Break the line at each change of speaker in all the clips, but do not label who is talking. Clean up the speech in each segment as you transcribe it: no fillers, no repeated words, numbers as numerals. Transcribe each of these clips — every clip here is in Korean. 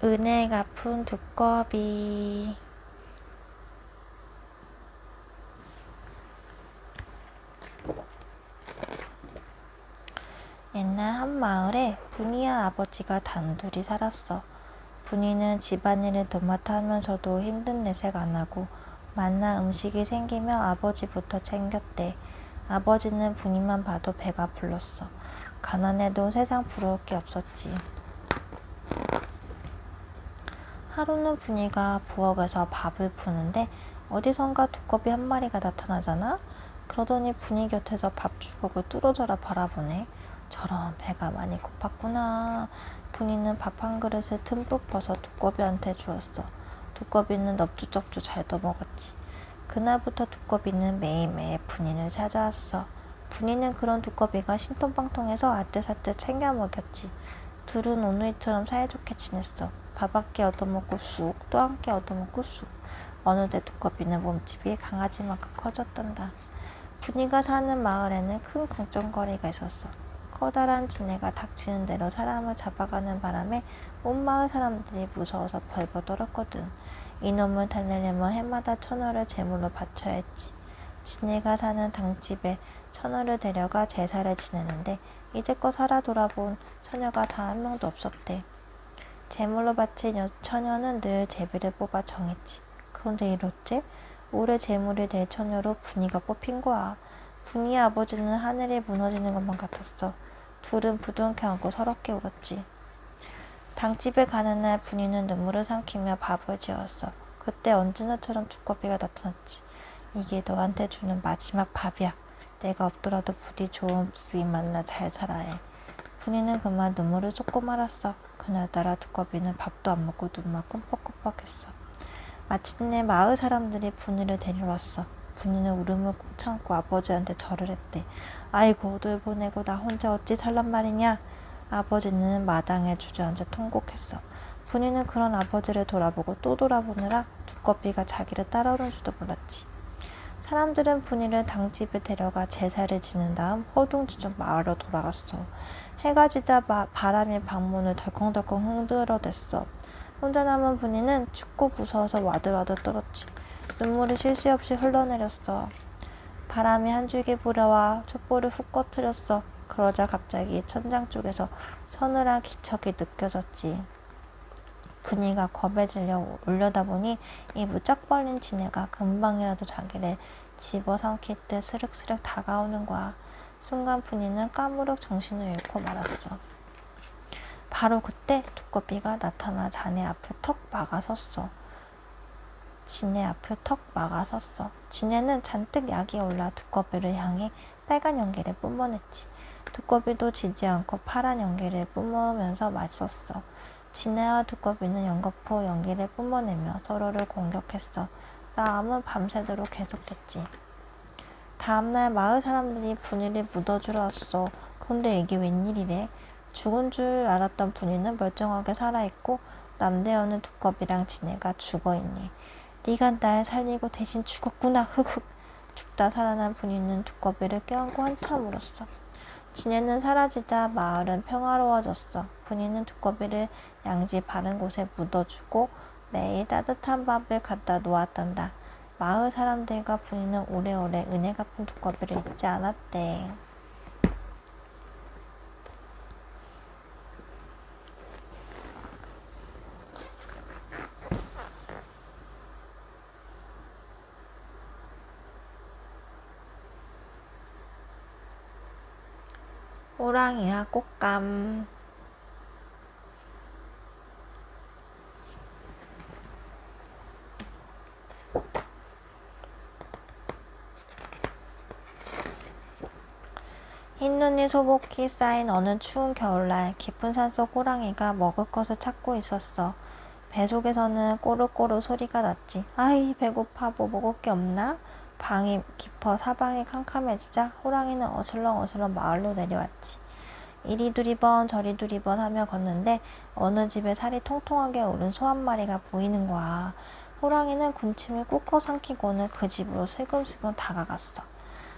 은혜 갚은 두꺼비. 옛날 한 마을에 분이와 아버지가 단둘이 살았어. 분이는 집안일을 도맡아 하면서도 힘든 내색 안 하고 맛난 음식이 생기면 아버지부터 챙겼대. 아버지는 분이만 봐도 배가 불렀어. 가난해도 세상 부러울 게 없었지. 하루는 분이가 부엌에서 밥을 푸는데 어디선가 두꺼비 한 마리가 나타나잖아? 그러더니 분이 곁에서 밥주걱을 뚫어져라 바라보네. 저런 배가 많이 고팠구나. 분이는 밥 한 그릇을 듬뿍 퍼서 두꺼비한테 주었어. 두꺼비는 넙주쩍주 잘 떠먹었지. 그날부터 두꺼비는 매일매일 분이를 찾아왔어. 분이는 그런 두꺼비가 신통방통해서 아뜨사뜨 챙겨 먹였지. 둘은 오누이처럼 사이좋게 지냈어. 밥 한 끼 얻어먹고 쑥, 또 한 끼 얻어먹고 쑥. 어느새 두꺼비는 몸집이 강아지만큼 커졌단다. 분이가 사는 마을에는 큰 궁정거리가 있었어. 커다란 지네가 닥치는 대로 사람을 잡아가는 바람에 온 마을 사람들이 무서워서 벌벌 떨었거든. 이놈을 달래려면 해마다 처녀를 제물로 바쳐야 했지. 지네가 사는 당집에 처녀를 데려가 제사를 지내는데 이제껏 살아 돌아본 처녀가 단 한 명도 없었대. 제물로 바친 처녀는 늘 제비를 뽑아 정했지. 그런데 이렇게 올해 제물이 될 처녀로 분이가 뽑힌 거야. 분이의 아버지는 하늘이 무너지는 것만 같았어. 둘은 부둥켜 안고 서럽게 울었지. 당집에 가는 날 분이는 눈물을 삼키며 밥을 지었어. 그때 언제나처럼 두꺼비가 나타났지. 이게 너한테 주는 마지막 밥이야. 내가 없더라도 부디 좋은 부인 만나 잘 살아야 해. 분이는 그만 눈물을 쏟고 말았어. 그날따라 두꺼비는 밥도 안 먹고 눈만 끔뻑끔뻑했어. 마침내 마을 사람들이 분이를 데려왔어. 분이는 울음을 꾹 참고 아버지한테 절을 했대. 아이고 널 보내고 나 혼자 어찌 살란 말이냐. 아버지는 마당에 주저앉아 통곡했어. 분이는 그런 아버지를 돌아보고 또 돌아보느라 두꺼비가 자기를 따라오는 줄도 몰랐지. 사람들은 분이를 당집에 데려가 제사를 지낸 다음 허둥지둥 마을로 돌아갔어. 해가 지다 바람이 방문을 덜컹덜컹 흔들어댔어. 혼자 남은 분이는 춥고 무서워서 와들와들 떨었지. 눈물이 쉴 새 없이 흘러내렸어. 바람이 한 줄기 불어와 촛불을 훅 꺼트렸어. 그러자 갑자기 천장 쪽에서 서늘한 기척이 느껴졌지. 분이가 겁에 질려 올려다보니 이 무짝 벌린 지네가 금방이라도 자기를 집어삼킬 듯 스륵스륵 다가오는 거야. 순간 분이는 까무룩 정신을 잃고 말았어. 바로 그때 두꺼비가 나타나 자네 앞에 턱 막아섰어. 지네 앞에 턱 막아섰어. 지네는 잔뜩 약이 올라 두꺼비를 향해 빨간 연기를 뿜어냈지. 두꺼비도 지지 않고 파란 연기를 뿜으면서 맞섰어. 지네와 두꺼비는 연거푸 연기를 뿜어내며 서로를 공격했어. 싸움은 밤새도록 계속됐지. 다음날 마을 사람들이 분이를 묻어주러 왔어. 그런데 이게 웬일이래? 죽은 줄 알았던 분이는 멀쩡하게 살아있고 남대여는 두꺼비랑 지네가 죽어있네. 네가 날 살리고 대신 죽었구나. 흑흑. 죽다 살아난 분이는 두꺼비를 껴안고 한참 울었어. 지네는 사라지자 마을은 평화로워졌어. 분이는 두꺼비를 양지 바른 곳에 묻어주고 매일 따뜻한 밥을 갖다 놓았단다. 마을 사람들과 분이는 오래오래 은혜 갚은 두꺼비를 잊지 않았대. 호랑이와 꽃감. 흰눈이 소복히 쌓인 어느 추운 겨울날 깊은 산속 호랑이가 먹을 것을 찾고 있었어. 배 속에서는 꼬르꼬르 소리가 났지. 아이 배고파. 뭐 먹을 게 없나? 방이 깊어 사방이 캄캄해지자 호랑이는 어슬렁어슬렁 마을로 내려왔지. 이리 두리번 저리 두리번 하며 걷는데 어느 집에 살이 통통하게 오른 소 한 마리가 보이는 거야. 호랑이는 군침을 꾹꾹 삼키고는 그 집으로 슬금슬금 다가갔어.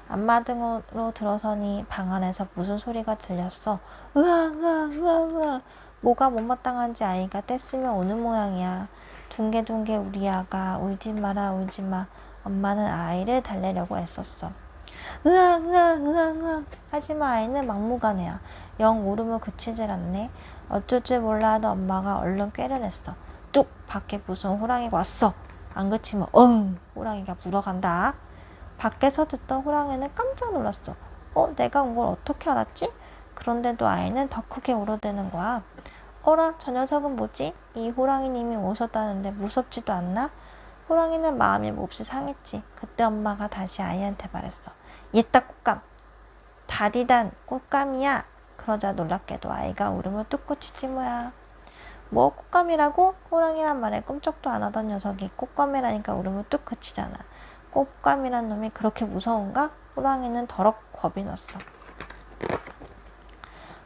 앞마당으로 들어서니 방 안에서 무슨 소리가 들렸어. 으앙 으앙 으앙 으앙. 뭐가 못마땅한지 아이가 떼쓰면 오는 모양이야. 둥개둥개 우리 아가 울지 마라 울지 마. 엄마는 아이를 달래려고 애썼어. 으앙 으앙 으앙 으앙. 하지만 아이는 막무가내야. 영 울음을 그치질 않네. 어쩔 줄 몰라 하던 엄마가 얼른 꾀를 냈어. 뚝! 밖에 무슨 호랑이가 왔어. 안 그치면 호랑이가 물어간다. 밖에서 듣던 호랑이는 깜짝 놀랐어. 내가 온 걸 어떻게 알았지? 그런데도 아이는 더 크게 울어대는 거야. 어라, 저 녀석은 뭐지? 이 호랑이님이 오셨다는데 무섭지도 않나? 호랑이는 마음이 몹시 상했지. 그때 엄마가 다시 아이한테 말했어. 옛다 꽃감. 다디단 꽃감이야. 그러자 놀랍게도 아이가 울음을 뚝 그치지 뭐야. 뭐 꽃감이라고? 호랑이란 말에 끔찍도 안 하던 녀석이 꽃감이라니까 울음을 뚝 그치잖아. 꽃감이란 놈이 그렇게 무서운가? 호랑이는 더럭 겁이 났어.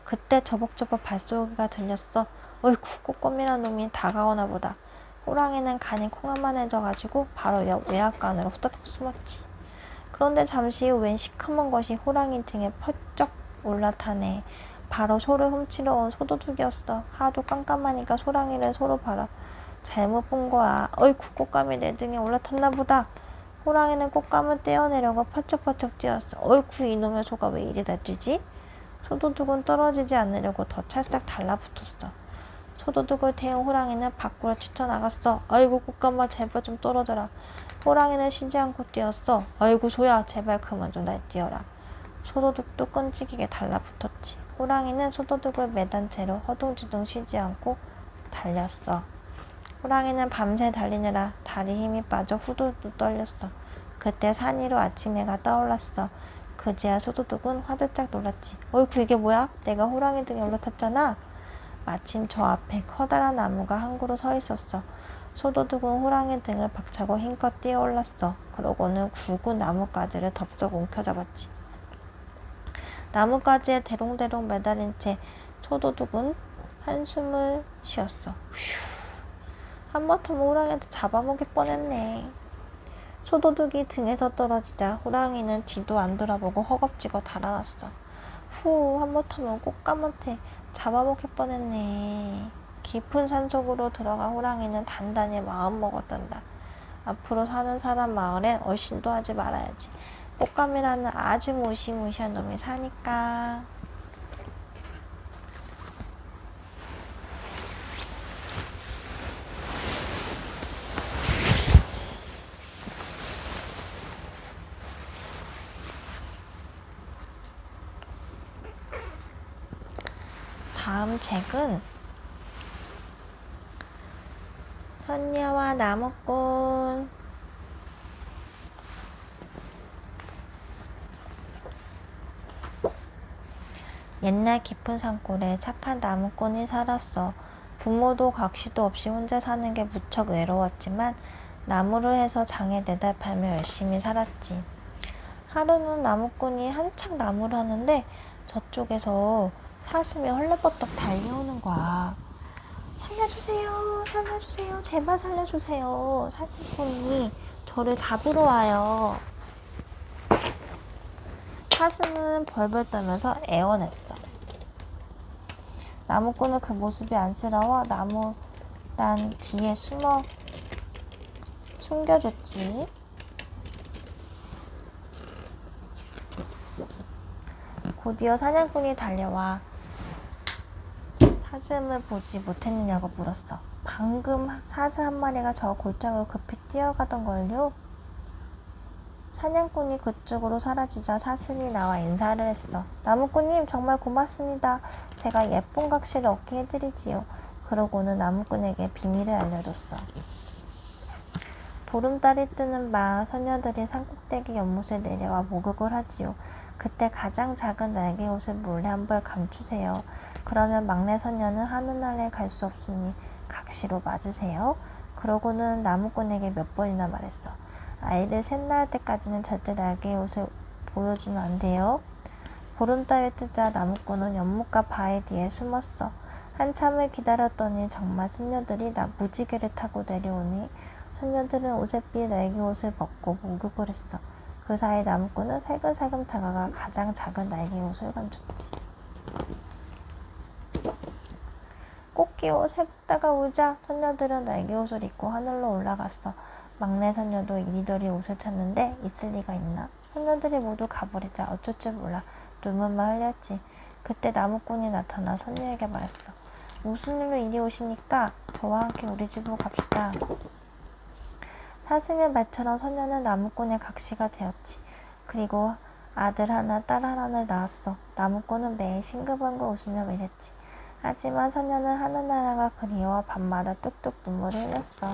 그때 저벅저벅 발소리가 들렸어. 어이쿠, 꽃감이란 놈이 다가오나 보다. 호랑이는 간이 콩한만해져가지고 바로 옆 외양간으로 후다닥 숨었지. 그런데 잠시 후 웬 시커먼 것이 호랑이 등에 펄쩍 올라타네. 바로 소를 훔치러 온 소도둑이었어. 하도 깜깜하니까 호랑이를 소로 봐라. 잘못 본 거야. 어이쿠, 꽃감이 내 등에 올라탔나 보다. 호랑이는 꽃감을 떼어내려고 퍼쩍퍼쩍 뛰었어. 어이쿠, 이놈의 소가 왜 이리 다치지? 소도둑은 떨어지지 않으려고 더 찰싹 달라붙었어. 소도둑을 태운 호랑이는 밖으로 뛰쳐나갔어. 아이고, 꽃감아, 제발 좀 떨어져라. 호랑이는 쉬지 않고 뛰었어. 아이고, 소야, 제발 그만 좀 날뛰어라. 소도둑도 끈질기게 달라붙었지. 호랑이는 소도둑을 매단 채로 허둥지둥 쉬지 않고 달렸어. 호랑이는 밤새 달리느라 다리 힘이 빠져 후두두 떨렸어. 그때 산 위로 아침 해가 떠올랐어. 그제야 소도둑은 화들짝 놀랐지. 어이구, 이게 뭐야? 내가 호랑이 등에 올라탔잖아. 마침 저 앞에 커다란 나무가 한 그루 서 있었어. 소도둑은 호랑이 등을 박차고 힘껏 뛰어올랐어. 그러고는 굵은 나뭇가지를 덥석 움켜잡았지. 나뭇가지에 대롱대롱 매달린 채 소도둑은 한숨을 쉬었어. 휴. 한바탕 호랑이한테 잡아먹을 뻔했네. 소도둑이 등에서 떨어지자 호랑이는 뒤도 안 돌아보고 허겁지겁 달아났어. 한바탕 꽃감한테 잡아먹을 뻔했네. 깊은 산속으로 들어가 호랑이는 단단히 마음먹었단다. 앞으로 사는 사람 마을엔 얼씬도 하지 말아야지. 꽃감이라는 아주 무시무시한 놈이 사니까. 다음 책은 선녀와 나무꾼. 옛날 깊은 산골에 착한 나무꾼이 살았어. 부모도 각시도 없이 혼자 사는 게 무척 외로웠지만 나무를 해서 장에 내다 팔며 열심히 살았지. 하루는 나무꾼이 한창 나무를 하는데 저쪽에서 사슴이 헐레벌떡 달려오는 거야. 살려주세요, 살려주세요, 제발 살려주세요. 사슴꾼이 저를 잡으러 와요. 사슴은 벌벌 떨면서 애원했어. 나무꾼은 그 모습이 안쓰러워 나무란 뒤에 숨겨줬지. 곧이어 사냥꾼이 달려와 사슴을 보지 못했느냐고 물었어. 방금 사슴 한 마리가 저 골짜기로 급히 뛰어가던 걸요. 사냥꾼이 그쪽으로 사라지자 사슴이 나와 인사를 했어. 나무꾼님, 정말 고맙습니다. 제가 예쁜 각시를 얻게 해드리지요. 그러고는 나무꾼에게 비밀을 알려줬어. 보름달이 뜨는 밤 소녀들이 산꼭대기 연못에 내려와 목욕을 하지요. 그때 가장 작은 날개 옷을 몰래 한 벌 감추세요. 그러면 막내 소녀는 하는 아래 갈 수 없으니 각시로 맞으세요. 그러고는 나무꾼에게 몇 번이나 말했어. 아이를 셋 낳을 때까지는 절대 날개 옷을 보여주면 안 돼요. 보름달이 뜨자 나무꾼은 연못가 바위 뒤에 숨었어. 한참을 기다렸더니 정말 소녀들이 무지개를 타고 내려오니 소녀들은 옷에 삐 날개 옷을 벗고 목욕을 했어. 그 사이 나무꾼은 살금살금 다가가 가장 작은 날개 옷을 감췄지. 꽃기호 새다가 우자. 선녀들은 날개 옷을 입고 하늘로 올라갔어. 막내 선녀도 이리저리 옷을 찾는데 있을 리가 있나? 선녀들이 모두 가버리자 어쩔 줄 몰라 눈물만 흘렸지. 그때 나무꾼이 나타나 선녀에게 말했어. 무슨 일로 이리 오십니까? 저와 함께 우리 집으로 갑시다. 사슴의 말처럼 선녀는 나무꾼의 각시가 되었지. 그리고 아들 하나 딸 하나를 낳았어. 나무꾼은 매일 싱글벙글 웃으며 일했지. 하지만 선녀는 하늘나라가 그리워 밤마다 뚝뚝 눈물을 흘렸어.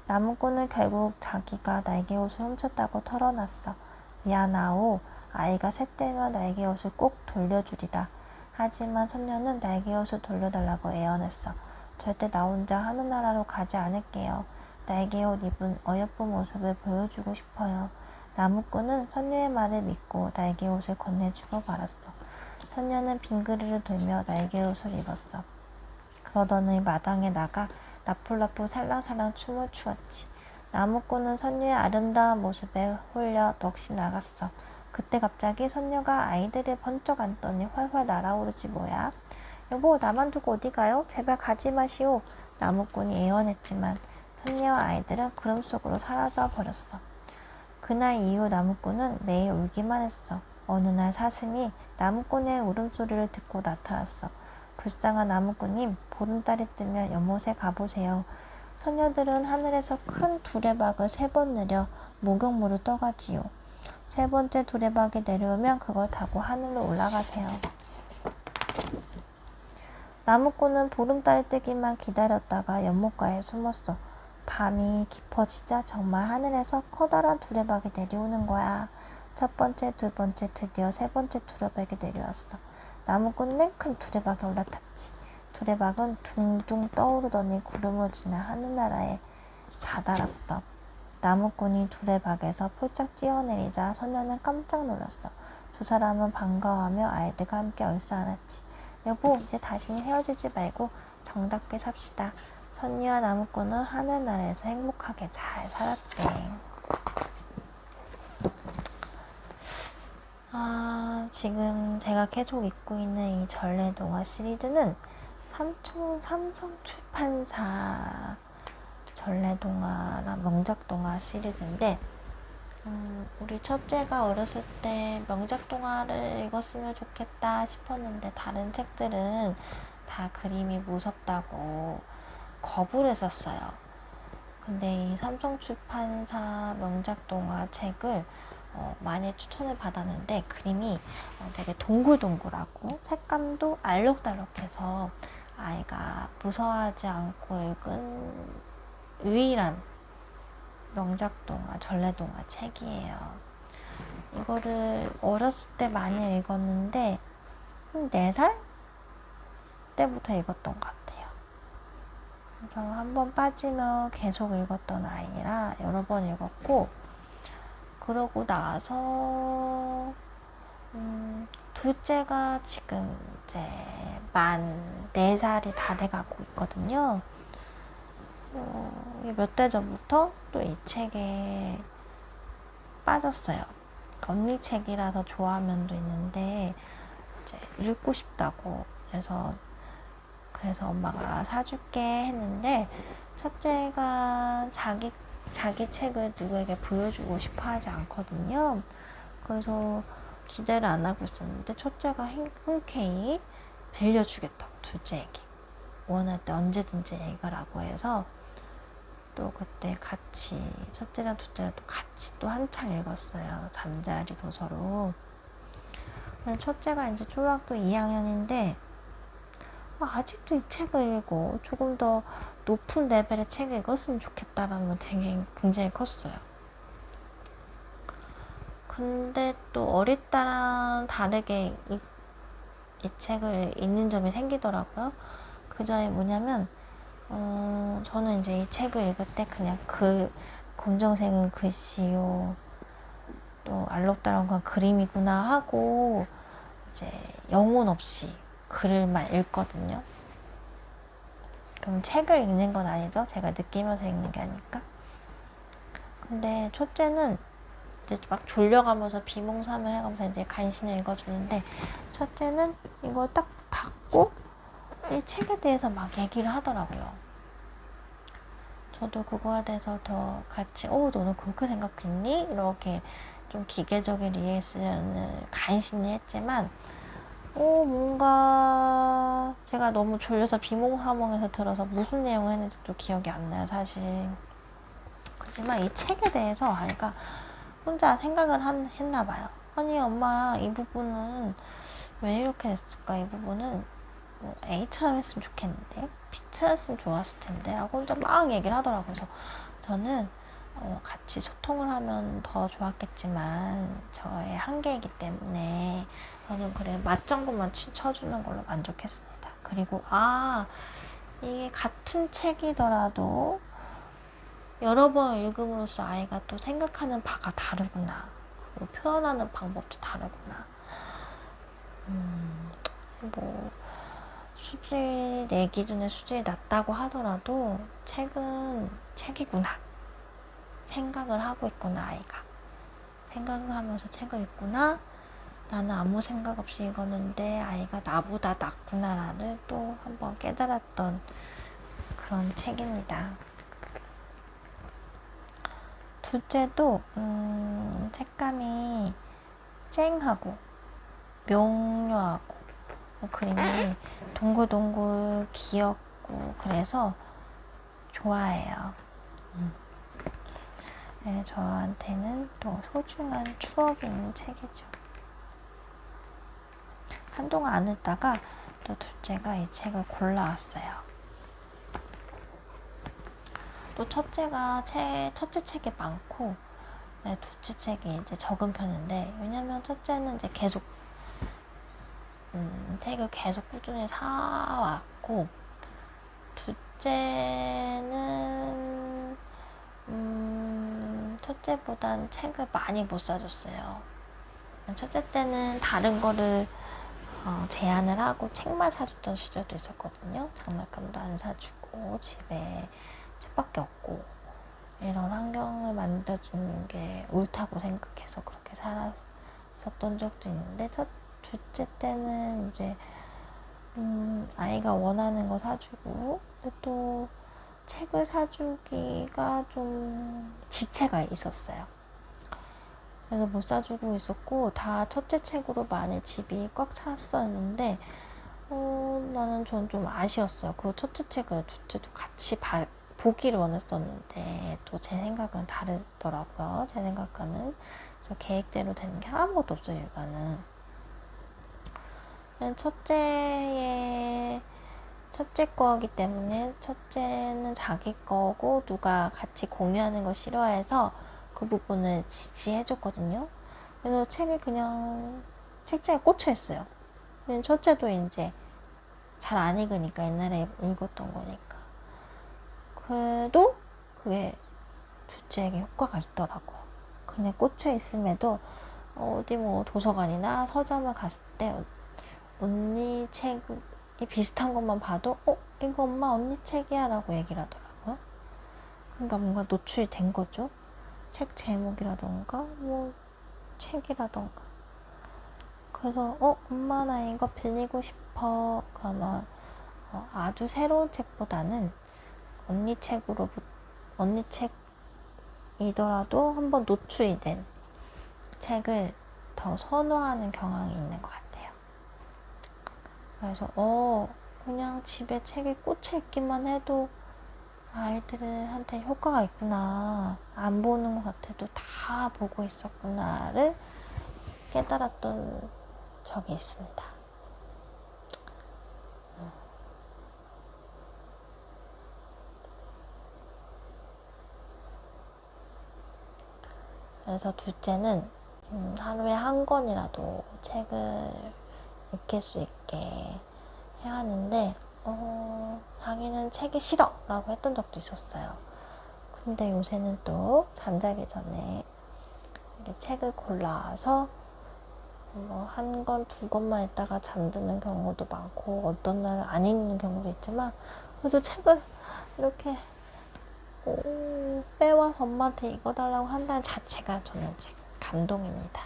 나무꾼은 결국 자기가 날개옷을 훔쳤다고 털어놨어. 미안하오. 아이가 셋되면 날개옷을 꼭 돌려주리다. 하지만 선녀는 날개옷을 돌려달라고 애원했어. 절대 나 혼자 하늘나라로 가지 않을게요. 날개옷 입은 어여쁜 모습을 보여주고 싶어요. 나무꾼은 선녀의 말을 믿고 날개옷을 건네주고 말았어. 선녀는 빈 그리를 들며 날개옷을 입었어. 그러더니 마당에 나가 나풀나풀 살랑살랑 춤을 추었지. 나무꾼은 선녀의 아름다운 모습에 홀려 넋이 나갔어. 그때 갑자기 선녀가 아이들을 번쩍 안더니 활활 날아오르지 뭐야. 여보, 나만 두고 어디 가요? 제발 가지 마시오. 나무꾼이 애원했지만 선녀와 아이들은 구름 속으로 사라져 버렸어. 그날 이후 나무꾼은 매일 울기만 했어. 어느 날 사슴이 나무꾼의 울음소리를 듣고 나타났어. 불쌍한 나무꾼님, 보름달이 뜨면 연못에 가보세요. 선녀들은 하늘에서 큰 두레박을 3번 내려 목욕물을 떠가지요. 3번째 두레박이 내려오면 그걸 타고 하늘로 올라가세요. 나무꾼은 보름달이 뜨기만 기다렸다가 연못가에 숨었어. 밤이 깊어지자 정말 하늘에서 커다란 두레박이 내려오는 거야. 첫 번째, 두 번째, 드디어 3번째 두레박이 내려왔어. 나무꾼은 큰 두레박에 올라탔지. 두레박은 둥둥 떠오르더니 구름을 지나 하늘나라에 다다랐어. 나무꾼이 두레박에서 폴짝 뛰어내리자 선녀는 깜짝 놀랐어. 두 사람은 반가워하며 아이들과 함께 얼싸안았지. 여보, 이제 다시는 헤어지지 말고 정답게 삽시다. 선녀와 나무꾼은 하늘나라에서 행복하게 잘 살았대. 지금 제가 계속 읽고 있는 이 전래동화 시리즈는 삼성출판사 전래동화나 명작동화 시리즈인데 우리 첫째가 어렸을 때 명작동화를 읽었으면 좋겠다 싶었는데 다른 책들은 다 그림이 무섭다고 거부를 했었어요. 근데 이 삼성출판사 명작동화 책을 많이 추천을 받았는데 그림이 되게 동글동글하고 색감도 알록달록해서 아이가 무서워하지 않고 읽은 유일한 명작동화, 전래동화 책이에요. 이거를 어렸을 때 많이 읽었는데 4살 때부터 읽었던 것 같아요. 그래서 한번 빠지면 계속 읽었던 아이라 여러 번 읽었고, 그러고 나서 둘째가 지금 이제 만 4살이 다 돼가고 있거든요. 몇 달 전부터 또 이 책에 빠졌어요. 언니 책이라서 좋아하는 면도 있는데 이제 읽고 싶다고 그래서 엄마가 사줄게 했는데 첫째가 자기 책을 누구에게 보여주고 싶어 하지 않거든요. 그래서 기대를 안 하고 있었는데 첫째가 흔쾌히 빌려주겠다고 둘째에게 원할 때 언제든지 읽으라고 해서 또 그때 같이 첫째랑 둘째랑 또 같이 또 한창 읽었어요. 잠자리 도서로. 첫째가 이제 초등학교 2학년인데 아직도 이 책을 읽고 조금 더 높은 레벨의 책을 읽었으면 좋겠다라는 건 굉장히 컸어요. 근데 또 어릴 때랑 다르게 이 책을 읽는 점이 생기더라고요. 그 점이 뭐냐면 저는 이제 이 책을 읽을 때 그냥 그 검정색은 글씨요, 또 알록달록한 그림이구나 하고 이제 영혼 없이 글만 읽거든요. 그럼 책을 읽는 건 아니죠. 제가 느끼면서 읽는 게 아니까. 근데 첫째는 이제 막 졸려가면서 비몽사몽 해가면서 이제 간신히 읽어주는데 첫째는 이걸 딱 받고 이 책에 대해서 막 얘기를 하더라고요. 저도 그거에 대해서 더 같이 너는 그렇게 생각했니? 이렇게 좀 기계적인 리액션을 간신히 했지만 뭔가 제가 너무 졸려서 비몽사몽해서 들어서 무슨 내용을 했는지도 기억이 안 나요, 사실. 그렇지만 이 책에 대해서 아이가 혼자 생각을 했나 봐요. 아니 엄마 이 부분은 왜 이렇게 했을까? 이 부분은 뭐 A처럼 했으면 좋겠는데 B처럼 했으면 좋았을 텐데 하고 혼자 막 얘기를 하더라고요. 그래서 저는 같이 소통을 하면 더 좋았겠지만 저의 한계이기 때문에 저는 그래 맞장구만 쳐주는 걸로 만족했습니다. 그리고 이게 같은 책이더라도 여러 번 읽음으로써 아이가 또 생각하는 바가 다르구나. 그리고 표현하는 방법도 다르구나. 뭐 수준이 내 기준에 수준이 낮다고 하더라도 책은 책이구나. 생각을 하고 있구나 아이가. 생각을 하면서 책을 읽구나. 나는 아무 생각 없이 읽었는데 아이가 나보다 낫구나라를 또 한번 깨달았던 그런 책입니다. 둘째도 색감이 쨍하고 명료하고 그림이 동글동글 귀엽고 그래서 좋아해요. 네, 저한테는 또 소중한 추억이 있는 책이죠. 한동안 안 읽다가 또 둘째가 이 책을 골라왔어요. 또 첫째 책이 많고 네, 둘째 책이 이제 적은 편인데 왜냐면 첫째는 이제 계속 책을 계속 꾸준히 사왔고 둘째는 첫째보단 책을 많이 못 사줬어요. 첫째 때는 다른 거를 제안을 하고 책만 사줬던 시절도 있었거든요. 장난감도 안 사주고 집에 책밖에 없고 이런 환경을 만들어주는 게 옳다고 생각해서 그렇게 살았었던 적도 있는데 둘째 때는 이제 아이가 원하는 거 사주고 또 책을 사주기가 좀 지체가 있었어요. 그래서 못 사주고 있었고 다 첫째 책으로 많이 집이 꽉 찼었는데 나는 좀 아쉬웠어요. 그 첫째 책을 둘째도 같이 보기를 원했었는데 또 제 생각은 다르더라고요. 제 생각과는 저 계획대로 되는 게 아무것도 없어요. 일단은 첫째 거기 때문에 첫째는 자기 거고 누가 같이 공유하는 거 싫어해서 그 부분을 지지해줬거든요. 그래서 책이 그냥 책장에 꽂혀 있어요. 첫째도 이제 잘 안 읽으니까 옛날에 읽었던 거니까. 그래도 그게 둘째에게 효과가 있더라고요. 그냥 꽂혀 있음에도 어디 뭐 도서관이나 서점을 갔을 때 언니 책이 비슷한 것만 봐도 이거 엄마 언니 책이야 라고 얘기를 하더라고요. 그러니까 뭔가 노출이 된 거죠. 책 제목이라던가 뭐 책이라던가. 그래서 엄마 나 이거 빌리고 싶어 그러면 아주 새로운 책보다는 언니 책이더라도 한번 노출이 된 책을 더 선호하는 경향이 있는 것 같아요. 그래서 그냥 집에 책이 꽂혀 있기만 해도 아이들한테 효과가 있구나. 안 보는 것 같아도 다 보고 있었구나를 깨달았던 적이 있습니다. 그래서 둘째는 하루에 한 권이라도 책을 읽힐 수 있게 해야 하는데 자기는 책이 싫어 라고 했던 적도 있었어요. 근데 요새는 또 잠자기 전에 책을 골라서 뭐 한 권, 두 권만 읽다가 잠드는 경우도 많고 어떤 날은 안 읽는 경우도 있지만 그래도 책을 이렇게 빼와서 엄마한테 읽어달라고 한다는 자체가 저는 지금 감동입니다.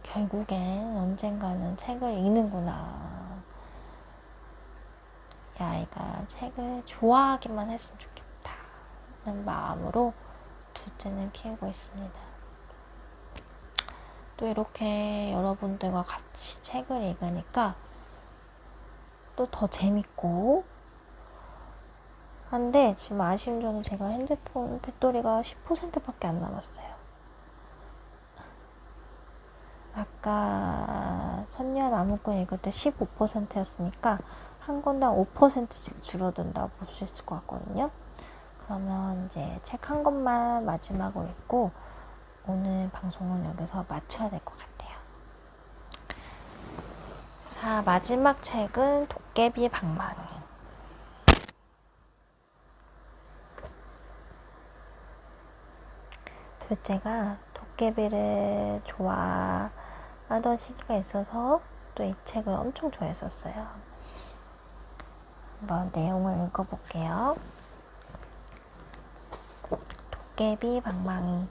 결국엔 언젠가는 책을 읽는구나. 이 아이가 책을 좋아하기만 했으면 좋겠다 는 마음으로 둘째는 키우고 있습니다. 또 이렇게 여러분들과 같이 책을 읽으니까 또 더 재밌고 한데, 지금 아쉬운 점은 제가 핸드폰 배터리가 10%밖에 안 남았어요. 아까 선녀 나무꾼 읽을 때 15%였으니까 한 권당 5%씩 줄어든다고 볼 수 있을 것 같거든요. 그러면 이제 책 한 권만 마지막으로 읽고 오늘 방송은 여기서 마쳐야 될 것 같아요. 자, 마지막 책은 도깨비 방망이. 둘째가 도깨비를 좋아하던 시기가 있어서 또 이 책을 엄청 좋아했었어요. 한번 내용을 읽어볼게요. 도깨비 방망이.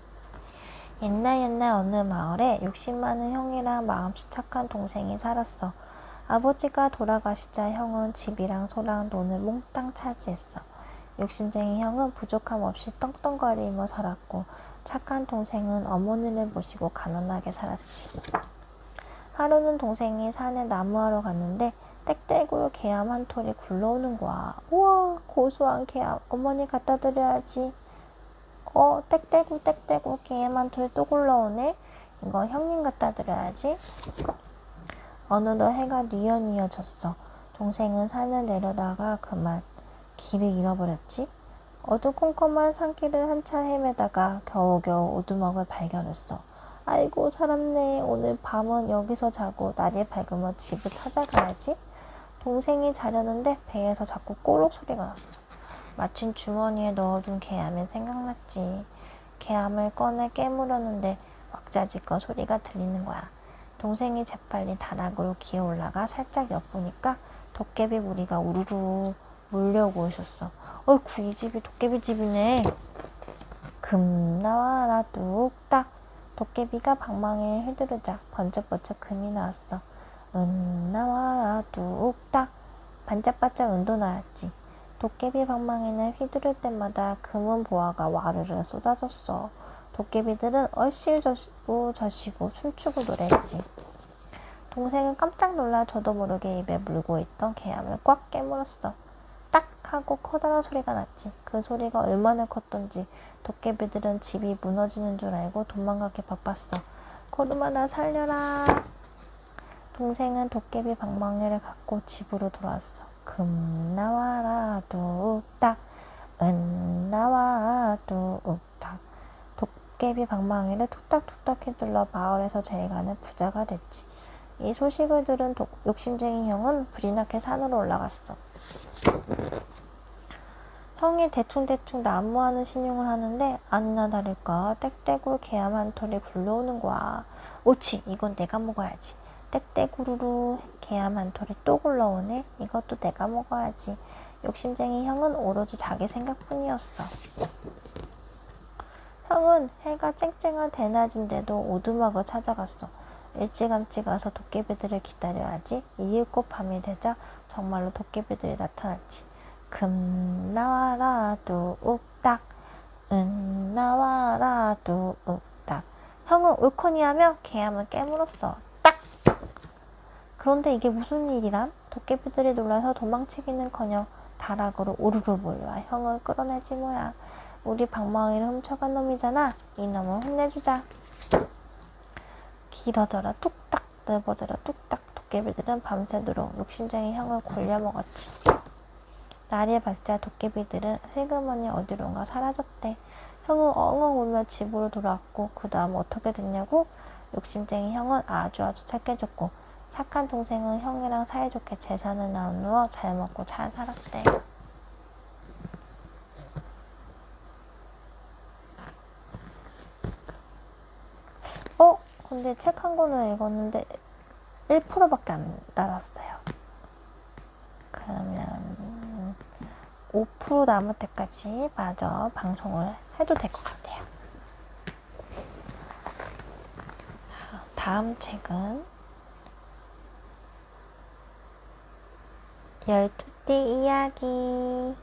옛날 어느 마을에 욕심 많은 형이랑 마음씨 착한 동생이 살았어. 아버지가 돌아가시자 형은 집이랑 소랑 돈을 몽땅 차지했어. 욕심쟁이 형은 부족함 없이 떵떵거리며 살았고 착한 동생은 어머니를 모시고 가난하게 살았지. 하루는 동생이 산에 나무하러 갔는데 땡땡으로 개암 한 톨이 굴러오는 거야. 우와, 고소한 개암, 어머니 갖다 드려야지. 땡땡구 개암 한 톨 또 굴러오네. 이거 형님 갖다 드려야지. 어느덧 해가 뉘어졌어. 동생은 산을 내려다가 그만 길을 잃어버렸지. 어두컴컴한 산길을 한참 헤매다가 겨우겨우 오두막을 발견했어. 아이고 살았네. 오늘 밤은 여기서 자고 날이 밝으면 집을 찾아가야지. 동생이 자려는데 배에서 자꾸 꼬록 소리가 났어. 마침 주머니에 넣어둔 개암이 생각났지. 개암을 꺼내 깨물었는데 왁자지껄 소리가 들리는 거야. 동생이 재빨리 다락으로 기어 올라가 살짝 엿보니까 도깨비 무리가 우르르 몰려오고 있었어. 어이구, 이 집이 도깨비 집이네. 금 나와라 뚝딱. 도깨비가 방망이를 휘두르자 번쩍번쩍 금이 나왔어. 은 나와라 뚝딱. 반짝반짝 은도 나왔지. 도깨비 방망이는 휘두를 때마다 금은 보화가 와르르 쏟아졌어. 도깨비들은 얼씨구 저씨구 춤추고 노래했지. 동생은 깜짝 놀라 저도 모르게 입에 물고 있던 개암을 꽉 깨물었어. 딱 하고 커다란 소리가 났지. 그 소리가 얼마나 컸던지 도깨비들은 집이 무너지는 줄 알고 도망가기 바빴어. 고르마 나 살려라. 동생은 도깨비 방망이를 갖고 집으로 돌아왔어. 금 나와라 뚝딱. 은 나와 뚝딱. 도깨비 방망이를 툭딱툭딱 휘둘러 마을에서 제일 가는 부자가 됐지. 이 소식을 들은 욕심쟁이 형은 불이 나게 산으로 올라갔어. 형이 대충대충 나무하는 신용을 하는데 아니나 다를까 땡땡구 개암 한 톨이 굴러오는 거야. 옳지, 이건 내가 먹어야지. 땡땡구르르 개암 한 톨이 또 굴러오네. 이것도 내가 먹어야지. 욕심쟁이 형은 오로지 자기 생각뿐이었어. 형은 해가 쨍쨍한 대낮인데도 오두막을 찾아갔어. 일찌감치 가서 도깨비들을 기다려야지. 이윽고 밤이 되자 정말로 도깨비들이 나타났지. 금 나와라 뚝딱. 은 나와라 뚝딱. 형은 옳거니 하며 개암을 깨물었어. 딱! 그런데 이게 무슨 일이람? 도깨비들이 놀라서 도망치기는커녕 다락으로 우르르 몰려와 형을 끌어내지 뭐야. 우리 방망이를 훔쳐간 놈이잖아. 이놈을 혼내주자. 길어져라 뚝딱, 넓어져라 뚝딱. 도깨비들은 밤새도록 욕심쟁이 형을 골려먹었지. 날이 밝자 도깨비들은 슬그머니 어디론가 사라졌대. 형은 엉엉 울며 집으로 돌아왔고 그 다음 어떻게 됐냐고? 욕심쟁이 형은 아주 착해졌고 착한 동생은 형이랑 사이좋게 재산을 나누어 잘 먹고 잘 살았대. 근데 책 한 권을 읽었는데 1%밖에 안 달았어요. 그러면 5% 남을 때까지 마저 방송을 해도 될 것 같아요. 다음 책은 12띠 이야기.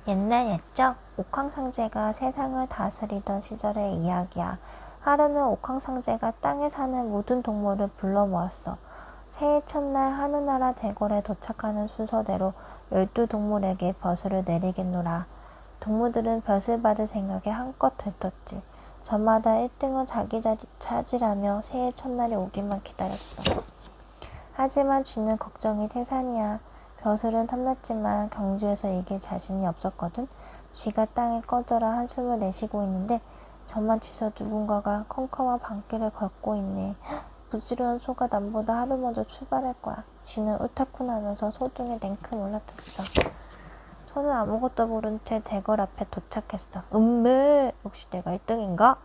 옛날 옛적 옥황상제가 세상을 다스리던 시절의 이야기야. 하루는 옥황상제가 땅에 사는 모든 동물을 불러 모았어. 새해 첫날 하늘나라 대궐에 도착하는 순서대로 12동물에게 벼슬을 내리겠노라. 동물들은 벼슬 받을 생각에 한껏 들떴지. 저마다 1등은 자기 자리 차지라며 새해 첫날이 오기만 기다렸어. 하지만 쥐는 걱정이 태산이야. 벼슬은 탐났지만 경주에서 이길 자신이 없었거든. 쥐가 땅에 꺼져라 한숨을 내쉬고 있는데 저만치서 누군가가 컴컴한 밤길을 걷고 있네. 부지런한 소가 남보다 하루 먼저 출발할 거야. 쥐는 옳다쿠나 하면서 소 등에 냉큼 올라탔어. 소는 아무것도 모른 채 대궐 앞에 도착했어. 역시 내가 1등인가?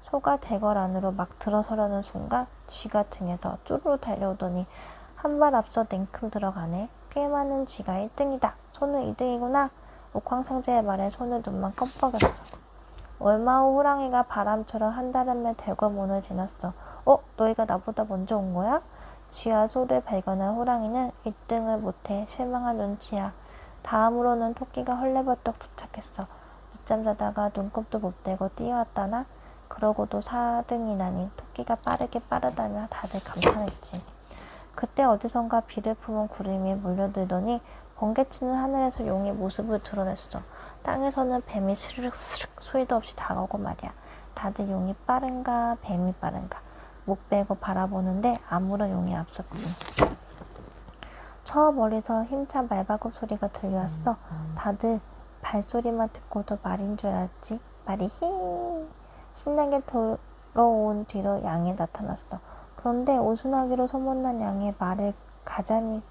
소가 대궐 안으로 막 들어서려는 순간 쥐가 등에서 쪼르르 달려오더니 한 발 앞서 냉큼 들어가네. 꽤 많은 쥐가 1등이다. 소는 2등이구나. 옥황상제의 말에 소는 눈만 껌뻑였어. 얼마 후 호랑이가 바람처럼 한달음에 대궐 문을 지났어. 너희가 나보다 먼저 온 거야? 쥐와 소를 발견한 호랑이는 1등을 못해 실망한 눈치야. 다음으로는 토끼가 헐레벌떡 도착했어. 늦잠 자다가 눈곱도 못 떼고 뛰어왔다나? 그러고도 4등이라니 토끼가 빠르다며 다들 감탄했지. 그때 어디선가 비를 품은 구름이 몰려들더니 번개치는 하늘에서 용의 모습을 드러냈어. 땅에서는 뱀이 스르륵 소리도 없이 다가오고 말이야. 다들 용이 빠른가 뱀이 빠른가 목 빼고 바라보는데 아무런 용이 없었지. 저 멀리서 힘찬 말바굽 소리가 들려왔어. 다들 발소리만 듣고도 말인 줄 알았지. 말이 힝 신나게 돌아온 뒤로 양이 나타났어. 그런데 오순하기로 소문난 양의 말을 가자미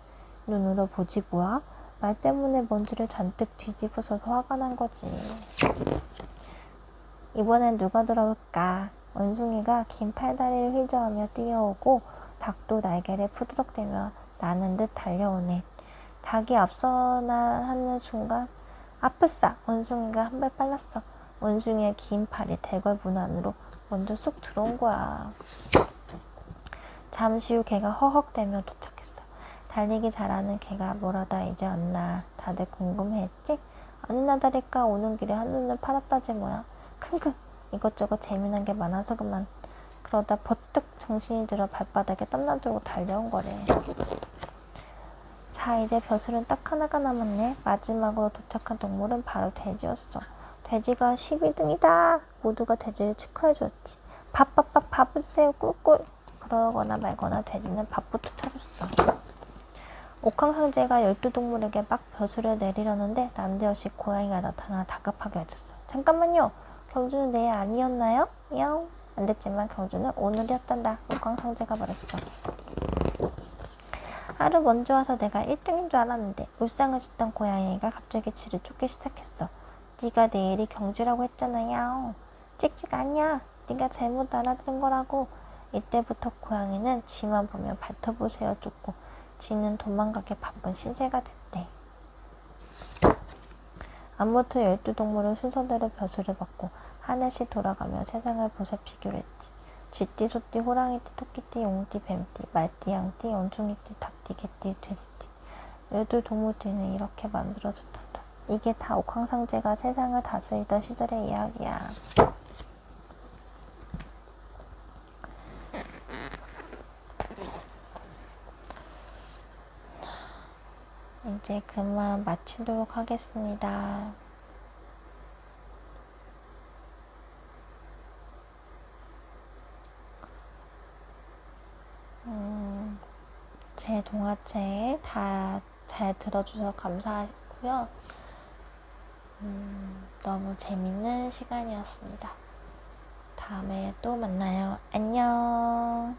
눈으로 보지 뭐야? 말 때문에 먼지를 잔뜩 뒤집어서서 화가 난 거지. 이번엔 누가 돌아올까? 원숭이가 긴 팔다리를 휘저으며 뛰어오고 닭도 날개를 푸드덕대며 나는 듯 달려오네. 닭이 앞서나 하는 순간 아프싸! 원숭이가 한 발 빨랐어. 원숭이의 긴 팔이 대궐 문 안으로 먼저 쑥 들어온 거야. 잠시 후 개가 허헉대며 도착했어. 달리기 잘하는 개가 뭐라다 이제 왔나 다들 궁금해했지? 아니나 다를까 오는 길에 한눈을 팔았다지 뭐야. 킁킁 이것저것 재미난 게 많아서 그만. 그러다 버뜩 정신이 들어 발바닥에 땀나들고 달려온 거래. 자 이제 벼슬은 딱 하나가 남았네. 마지막으로 도착한 동물은 바로 돼지였어. 돼지가 12등이다. 모두가 돼지를 축하해 주었지. 밥 주세요 꿀꿀. 그러거나 말거나 돼지는 밥부터 찾았어. 옥황상제가 12동물에게 막 벼슬을 내리려는데 난데없이 고양이가 나타나 다급하게 해줬어. 잠깐만요. 경주는 내일 아니었나요? 야옹. 안 됐지만 경주는 오늘이었단다. 옥황상제가 말했어. 하루 먼저 와서 내가 1등인 줄 알았는데 울상을 짓던 고양이가 갑자기 지를 쫓기 시작했어. 네가 내일이 경주라고 했잖아. 야옹. 찍찍 아니야. 네가 잘못 알아들은 거라고. 이때부터 고양이는 쥐만 보면 발톱을 세워 쫓고 쥐는 도망가기 바쁜 신세가 됐대. 아무튼 12동물은 순서대로 벼슬을 받고 하나씩 돌아가며 세상을 보살피기로 했지. 쥐띠, 소띠, 호랑이띠, 토끼띠, 용띠, 뱀띠, 말띠, 양띠, 원숭이띠, 닭띠, 개띠, 돼지띠. 12동물띠는 이렇게 만들어졌단다. 이게 다 옥황상제가 세상을 다스리던 시절의 이야기야. 이제 그만 마치도록 하겠습니다. 제 동화책 다 잘 들어주셔서 감사하고요. 너무 재밌는 시간이었습니다. 다음에 또 만나요. 안녕.